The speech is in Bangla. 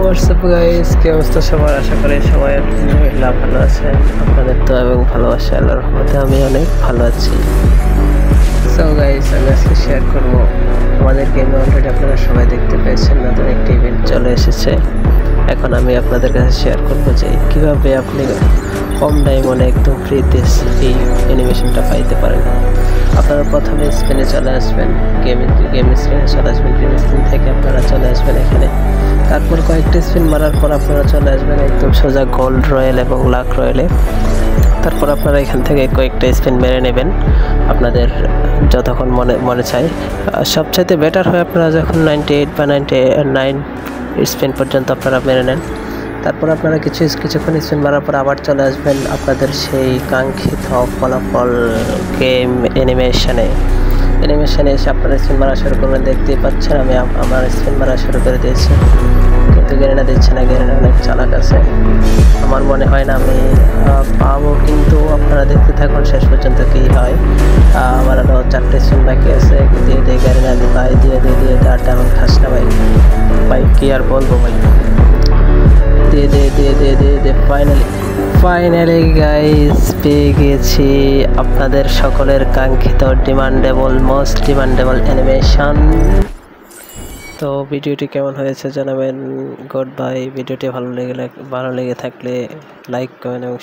হোয়াটসঅ্যাপ গাইস, কি অবস্থা সবার? আশা করি সবাই আলহামদুলিল্লাহ ভালো আছেন। আপনাদের তো এবং ভালোবাসা আল্লাহর রহমতে আমি অনেক ভালো আছি। সো গাইস, আমি আজকে শেয়ার করব আমাদের গেমে অলরেডি আপনারা সবাই দেখতে পেয়েছেন নতুন একটি ইভেন্ট চলে এসেছে। এখন আমি আপনাদের কাছে শেয়ার করব যে কিভাবে আপনি কম ডায়মন্ডে একদম ফ্রিতে এই অ্যানিমেশনটা পাইতে পারেন। আপনারা প্রথমে স্ক্রিনে চলে আসবেন, গেম স্ক্রিনে চলে আসবেন। গেম স্ক্রিন থেকে আপনারা চলে আসবেন এখানে। তারপর কয়েকটি স্পিন মারার পর আপনারা চলে আসবেন একদম সোজা গোল্ড রয়্যাল এবং লাক রয়্যালে। তারপর আপনারা এখান থেকে কয়েকটা স্পিন মেরে নেবেন আপনাদের যতক্ষণ মনে চায়। সবচাইতে বেটার হয় আপনারা যখন 98 বা 99 স্পিন পর্যন্ত আপনারা মেরে নেন। তারপর আপনারা কিছুক্ষণ স্পিন মারার পর আবার চলে আসবেন আপনাদের সেই কাঙ্ক্ষিত ফলাফল গেম অ্যানিমেশনে এসে আপনারা স্পিন মারা শুরু করবেন। দেখতেই পাচ্ছেন আমি আমার স্পিন মারা শুরু করে দিয়েছি, কিন্তু গেরেনা দিচ্ছে না। গেরেনা অনেক চালাক আছে, আমার মনে হয় না আমি পাবো, কিন্তু আপনারা দেখতে থাকুন শেষ পর্যন্ত কী হয়। আমার আরও 4টে স্পিন বাকি আছে। দিয়ে দিয়ে গেরেনা ভাই, দিয়ে আর তেমন খাস না ভাই কী আর বলবো ভাই। দিয়ে ফাইনালি গাইস পেয়ে গেছি আপনাদের সকলের কাঙ্ক্ষিত মোস্ট ডিমান্ডেবল অ্যানিমেশন। তো ভিডিওটি কেমন হয়েছে জানাবেন। Good bye. ভিডিওটি ভালো লেগে থাকলে লাইক কমেন্ট এবং